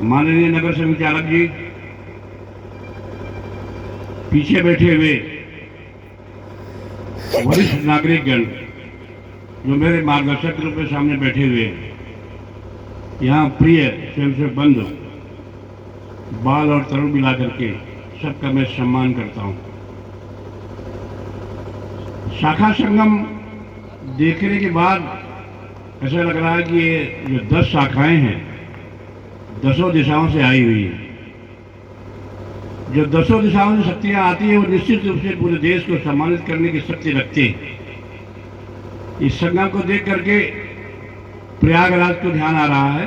माननीय नगर संचालक जी, पीछे बैठे हुए वरिष्ठ नागरिकगण जो मेरे मार्गदर्शक के रूप में सामने बैठे हुए हैं, यहाँ प्रिय स्वयंसेवक बंधु बाल और तरुण मिला करके सबका मैं सम्मान करता हूँ। शाखा संगम देखने के बाद ऐसा लग रहा है कि ये जो 10 शाखाएं हैं 10 दिशाओं से आई हुई है। जो 10 दिशाओं से शक्तियां आती है वो निश्चित रूप से पूरे देश को सम्मानित करने की शक्ति रखती है। इस संगम को देख करके प्रयागराज को ध्यान आ रहा है।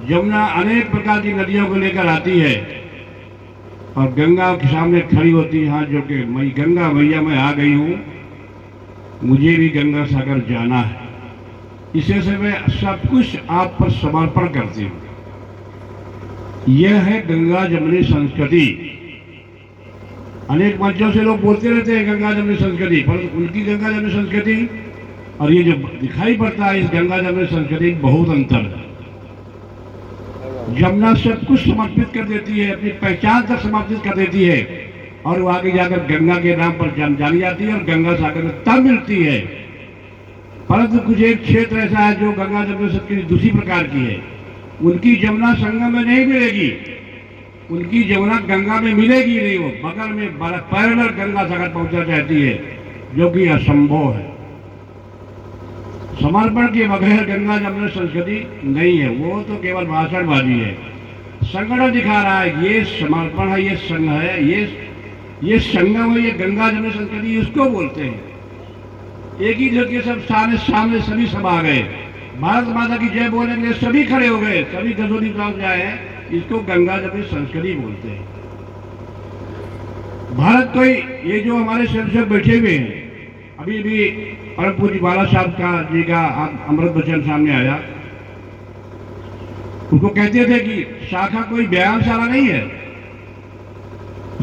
यमुना अनेक प्रकार की नदियों को लेकर आती है और गंगा के सामने खड़ी होती है, हाँ जो कि मैं गंगा मैया मैं आ गई हूँ, मुझे भी गंगा सागर जाना है। इसे से मैं सब कुछ आप पर समर्पण करती हूँ। यह है गंगा जमुनी संस्कृति। अनेक मंचों से लोग बोलते रहते हैं गंगा जमुनी संस्कृति, पर उनकी गंगा जमुनी संस्कृति और ये जो दिखाई पड़ता है इस गंगा जमुनी संस्कृति बहुत अंतर है। यमुना सब कुछ समर्पित कर देती है, अपनी पहचान तक समर्पित कर देती है और वो आगे जाकर गंगा के नाम पर जानी जाती है और गंगा सागर में तब मिलती है। परंतु कुछ एक क्षेत्र ऐसा है जो गंगा जमुनी संस्कृति दूसरी प्रकार की है, उनकी जमुना संगम में नहीं मिलेगी, उनकी जमुना गंगा में मिलेगी नहीं, वो बगल में पैरेलल गंगा सागर पहुंचना चाहती है, जो कि असंभव है। समर्पण के बगैर गंगा जमुना संस्कृति नहीं है, वो तो केवल भाषणबाजी है। संगठन दिखा रहा है ये समर्पण है, ये संघ है, ये संगम है, ये गंगा जमुना संस्कृति उसको बोलते हैं। एक ही जगह सब सामने सभी सब आ गए, भारत माता की जय बोलने के लिए सभी खड़े हो गए, सभी गजोली पहुंच जाए हैं, इसको गंगा जमुनी संस्कृति बोलते हैं। भारत कोई ये जो हमारे स्वयंसेवक बैठे हुए हैं, अभी भी परम पूज्य बाला साहब जी का अमृत वचन सामने आया, उनको कहते थे कि शाखा कोई व्यायामशाला नहीं है,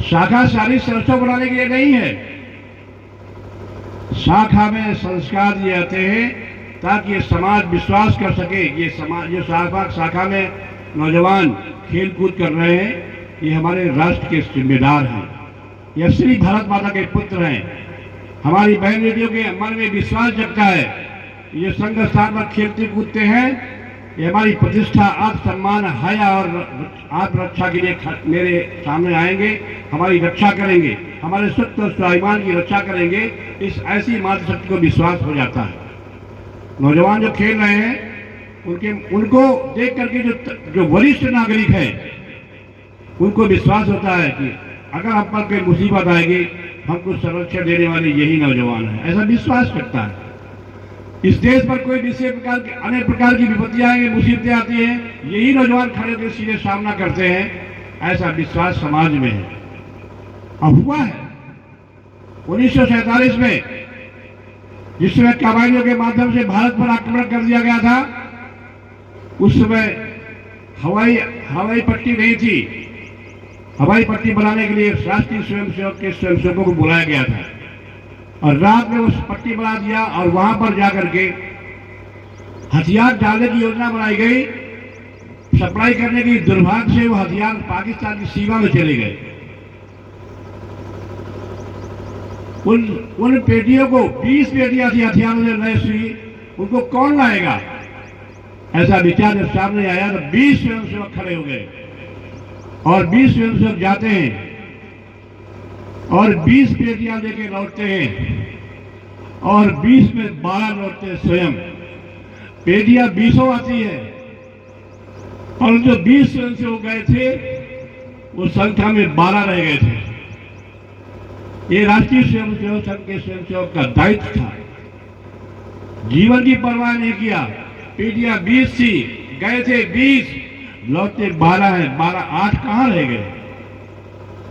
शाखा सारी सरसों बनाने के लिए नहीं है, शाखा में संस्कार दिए जाते हैं ताकि ये समाज विश्वास कर सके। ये समाज जो शाखा में नौजवान खेल कूद कर रहे हैं, ये हमारे राष्ट्र के जिम्मेदार हैं, ये श्री भारत माता के पुत्र हैं, हमारी बहन बेटियों के मन में विश्वास जगता है। ये संघ स्थान पर खेलते कूदते हैं, ये हमारी प्रतिष्ठा आत्मसम्मान हया और आत्मरक्षा के लिए मेरे सामने आएंगे, हमारी रक्षा करेंगे, हमारे सत्य और स्वाभिमान की रक्षा करेंगे। इस ऐसी मातृशक्ति को विश्वास हो जाता है। नौजवान जो खेल रहे हैं उनको देख करके जो वरिष्ठ नागरिक हैं उनको विश्वास होता है कि अगर हम पर कोई मुसीबत आएगी हमको संरक्षण देने वाले यही नौजवान है, ऐसा विश्वास करता है। इस देश पर कोई अनेक प्रकार की विपत्तियां आएंगी, मुसीबतें आती हैं, यही नौजवान खड़े होकर सीधे सामना करते हैं, ऐसा विश्वास समाज में है। अब हुआ है 1947 में जिस समय कबायलियों के माध्यम से भारत पर आक्रमण कर दिया गया था, उस समय हवाई पट्टी नहीं थी। हवाई पट्टी बनाने के लिए राष्ट्रीय स्वयंसेवक के स्वयंसेवकों को बुलाया गया था और रात में उस पट्टी बना दिया और वहां पर जाकर के हथियार डालने की योजना बनाई गई। सप्लाई करने की दुर्भाग्य से वो हथियार पाकिस्तान की सीमा में चले गए। उन पेटियों को 20 पेटियां थी हथियारों से लैस हुई, उनको कौन लाएगा? ऐसा विचार जब सामने आया तो 20 स्वयंसेवक खड़े हो गए और 20 स्वयंसेवक जाते हैं और 20 पेटियां लेके लौटते हैं और 20 में 12 लौटते हैं स्वयं। पेटियां 20 आती है और जो 20 स्वयंसेवक गए थे वो संख्या में 12 रह गए थे। ये राष्ट्रीय स्वयंसेवक संघ के स्वयंसेवक का दायित्व था। जीवन की परवाह नहीं किया। पेटियां 20 थी, गए थे 20, लौटे 12 है, 12 8 कहां रह गए?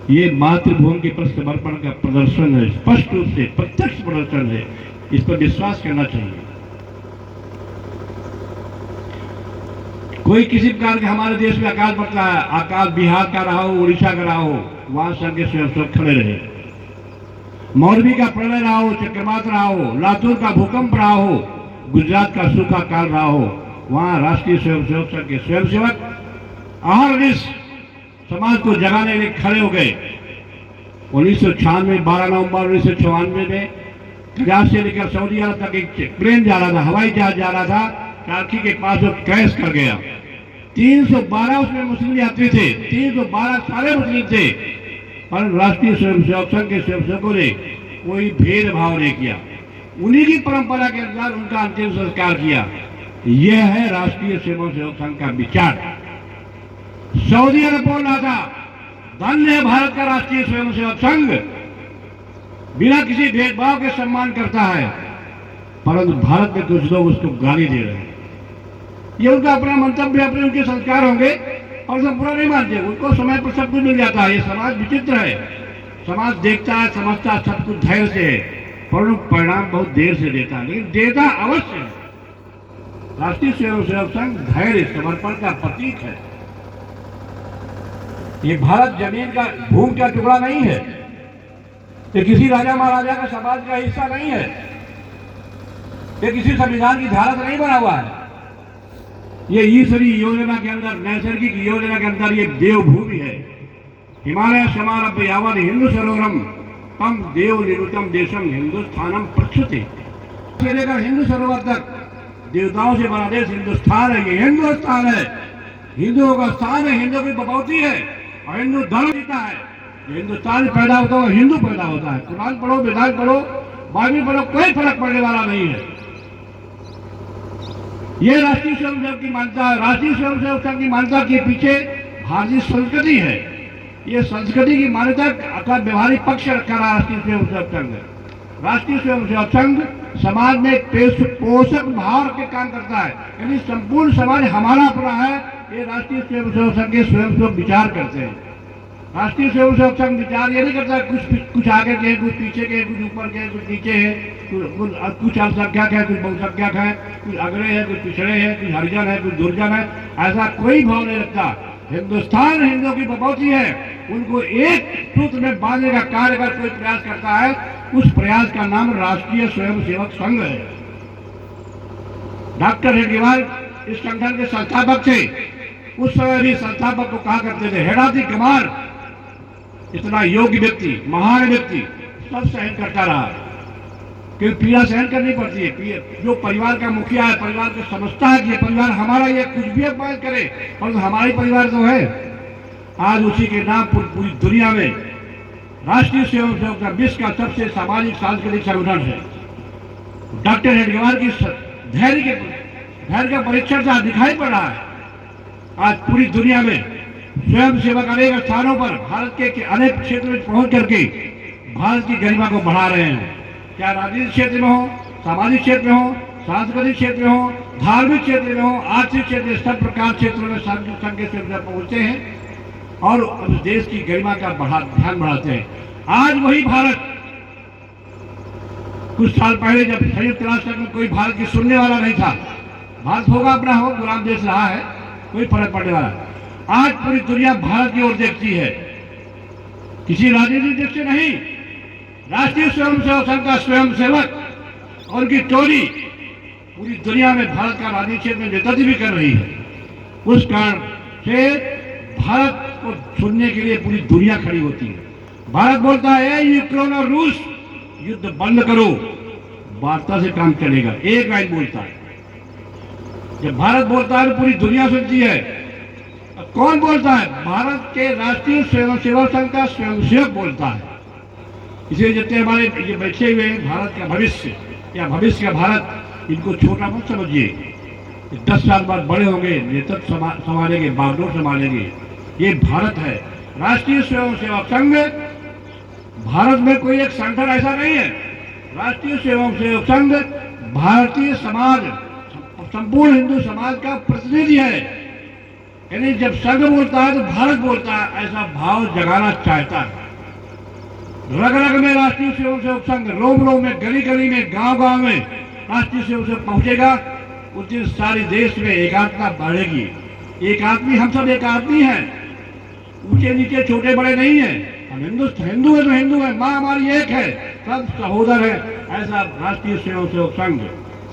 ये मातृभूमि के प्रति समर्पण का प्रदर्शन है, स्पष्ट रूप से प्रत्यक्ष प्रदर्शन है। इस पर विश्वास करना चाहिए। कोई किसी प्रकार के हमारे देश में अकाल पड़ता है, अकाल बिहार का रहा हो, उड़ीसा का रहा हो, वहां संघ के स्वयंसेवक खड़े रहे। मौरवी का प्रलय रहा हो, चक्रवात रहा हो, लातूर का भूकंप रहा हो, गुजरात का सूखा काल रहा हो, वहां राष्ट्रीय स्वयंसेवक संघ के स्वयंसेवक अहरनिश समाज को जगाने के लिए खड़े हो गए। 1996 12 नवंबर 1994 में पंजाब से लेकर सऊदी अरब तक एक प्लेन जा रहा था, हवाई जहाज जा रहा था, टार्की के पास जो क्रैश कर गया। 312 उसमें मुस्लिम यात्री थे, 312 सारे मुस्लिम थे, पर राष्ट्रीय स्वयंसेवक संघ के स्वयंसेवकों ने कोई भेदभाव नहीं किया, उन्हीं की परंपरा के अनुसार उनका अंतिम संस्कार किया। यह है राष्ट्रीय स्वयंसेवक संघ का विचार। सऊदी अरब बोल रहा था, धन्य है भारत का राष्ट्रीय स्वयंसेवक संघ, बिना किसी भेदभाव के सम्मान करता है, परंतु भारत में कुछ लोग उसको गाली दे रहे हैं। ये उनका अपना मंतव्य, अपने उनके संस्कार होंगे और सब बुरा नहीं मानते, उनको समय पर सब कुछ मिल जाता है। ये समाज विचित्र है, समाज देखता है, समझता है सब कुछ धैर्य से है, परंतु परिणाम बहुत देर से देता है, लेकिन देता अवश्य है। राष्ट्रीय स्वयंसेवक संघ धैर्य समर्पण का प्रतीक है। ये भारत जमीन का, भूमि का टुकड़ा नहीं है, ये किसी राजा महाराजा का समाज का हिस्सा नहीं है, ये किसी संविधान की धारा से नहीं बना हुआ है। ये ईश्वरीय योजना के अंदर, नैसर्गिक योजना के अंदर ये देवभूमि है। हिमालय समारभ यावद हिंदू सरोवरम तम देव निरुतम देशम हिंदुस्थानम प्रक्षुते। से लेकर हिंदू सरोवर तक देवताओं से बना देश हिंदुस्तान है। ये हिंदुस्तान है, हिंदुओं का स्थान है, हिंदुओं की बपौती है और हिंदू धर्म जीता है। जो हिंदुस्तान पैदा होता है हिंदू पैदा होता है। कुरान पढ़ो, वेदांत पढ़ो, बाइबल पढ़ो, कोई फर्क पड़ने वाला नहीं है। ये राष्ट्रीय स्वयंसेवक की मान्यता है। राष्ट्रीय स्वयंसेवक संघ की मान्यता के पीछे भारतीय संस्कृति है। ये संस्कृति की मान्यता का व्यवहारिक पक्ष रखा राष्ट्रीय स्वयंसेवक संघ। राष्ट्रीय स्वयंसेवक संघ समाज में एक पोषक भाव के काम करता है, यानी संपूर्ण समाज हमारा अपना है। ये राष्ट्रीय स्वयंसेवक संघ के स्वयंसेवक विचार करते हैं। राष्ट्रीय स्वयंसेवक संघ विचार ये नहीं करता कुछ आगे के, कुछ पीछे के, कुछ ऊपर के, कुछ नीचे है, कुछ अल्पसंख्यक है, कुछ बहुसंख्यक है, कुछ अग्रे है, कुछ पिछड़े है, कुछ हरिजन है, कुछ दुर्जन है, ऐसा कोई भाव नहीं रखता। हिंदुस्तान हिंदुओं की बपौती है, उनको एक सूत्र में बांधने का कार्य अगर कोई प्रयास करता है, उस प्रयास का नाम राष्ट्रीय स्वयंसेवक संघ है। डॉक्टर हेडगेवार इस संगठन के संस्थापक थे। उस समय भी संस्थापक को कहा करते थे, हेडाती गमार, इतना योग्य व्यक्ति, महान व्यक्ति, सब सहन करता रहा, क्योंकि पीड़ा सहन करनी पड़ती है। जो परिवार का मुखिया है, परिवार को समझता है कि ये परिवार हमारा, ये कुछ भी बात करे और हमारे परिवार तो है। आज उसी के नाम पर पूरी दुनिया में राष्ट्रीय स्वयंसेवक संघ विश्व का सबसे सामाजिक सांस्कृतिक संगठन है। डॉक्टर हेडगेवार की धैर्य का परीक्षण से दिखाई पड़ रहा है। आज पूरी दुनिया में स्वयंसेवक अनेक स्थानों पर भारत के अनेक क्षेत्र में पहुंच करके भारत की गरिमा को बढ़ा रहे हैं। क्या राजनीतिक क्षेत्र में हो, सामाजिक क्षेत्र में हो, सांस्कृतिक क्षेत्र में हो, धार्मिक क्षेत्र में हो, आर्थिक क्षेत्र में, सब प्रकार क्षेत्रों में संघ के स्वयंसेवक पहुंचते हैं और उस देश की गरिमा का ध्यान बढ़ाते हैं। आज वही भारत, कुछ साल पहले जब संयुक्त राष्ट्र में कोई भारत की सुनने वाला नहीं था, भारत होगा अपना हो, गुलाम देश रहा है, कोई फर्क पड़ने वाला। आज पूरी दुनिया भारत की ओर देखती है, किसी राजनीतिक दृष्टि नहीं। राष्ट्रीय स्वयंसेवक संघ का स्वयंसेवक और उनकी टोली पूरी दुनिया में भारत का राजनीतिक क्षेत्र में नेतृत्व भी कर रही है। उस कारण से भारत को सुनने के लिए पूरी दुनिया खड़ी होती है। भारत बोलता है, यूक्रेन और रूस युद्ध बंद करो, वार्ता से काम चलेगा, एक लाइन बोलता है। जब भारत बोलता है तो पूरी दुनिया सुनती है। कौन बोलता है? भारत के राष्ट्रीय स्वयंसेवक संघ का स्वयंसेवक बोलता है। इसलिए जितने हमारे ये बैठे हुए भारत का भविष्य या भविष्य का भारत, इनको छोटा मत समझिए। 10 साल बाद बड़े होंगे, नेतृत्व संभालेंगे, बागडोर संभालेंगे। ये भारत है। राष्ट्रीय स्वयंसेवक संघ भारत में कोई एक संगठन ऐसा नहीं है। राष्ट्रीय स्वयंसेवक संघ भारतीय समाज, संपूर्ण हिंदू समाज का प्रतिनिधि है। यानी जब संघ बोलता है तो भारत बोलता है, ऐसा भाव जगाना चाहता है। रग रग में राष्ट्रीय स्वयंसेवक संघ, रोम रोम में, गली गली में, गांव गांव में राष्ट्रीय स्वयंसेवक पहुंचेगा। उस दिन सारे देश में एकात्मता बढ़ेगी। एक आदमी, हम सब एक आदमी हैं, ऊंचे नीचे छोटे बड़े नहीं है। हम हिंदू है तो हिंदू है, माँ हमारी एक है, सब सहोदर है। ऐसा राष्ट्रीय स्वयंसेवक संघ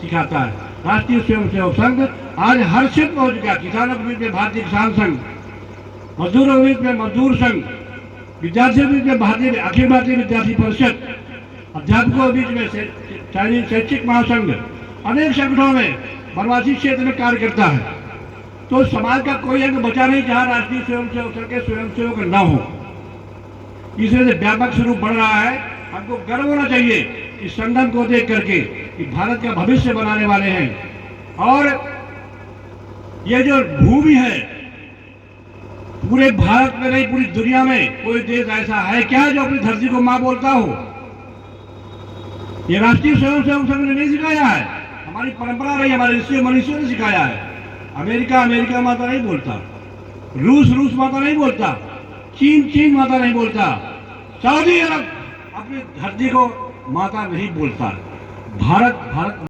सिखाता है। राष्ट्रीय स्वयंसेवक संघ आज हर क्षेत्र पहुंच गया। किसानों के बीच में भारतीय किसान संघ, मजदूरों के बीच में मजदूर संघ, विद्यार्थियों के बीच में अखिल भारतीय विद्यार्थी परिषद, अध्यापकों के बीच में चाइनीज शैक्षिक महासंघ, अनेक संगठनों में वनवासी क्षेत्र में कार्य करता है। तो समाज का कोई अंग बचा नहीं जहां राष्ट्रीय स्वयंसेवक संघ के स्वयंसेवक न हो। इस वजह से व्यापक स्वरूप बढ़ रहा है। हमको गर्व होना चाहिए इस संगठन को देख करके कि भारत का भविष्य बनाने वाले हैं। और ये जो भूमि है, पूरे भारत में नहीं पूरी दुनिया में कोई देश ऐसा है क्या जो अपनी धरती को मां बोलता हो? ये राष्ट्रीय स्वयंसेवक संघ ने नहीं सिखाया है, हमारी परंपरा रही, हमारे ऋषि मनुष्यों ने सिखाया है। अमेरिका अमेरिका माता नहीं बोलता, रूस माता नहीं बोलता, चीन माता नहीं बोलता, सऊदी अरब अपनी धरती को माता नहीं बोलता। भारत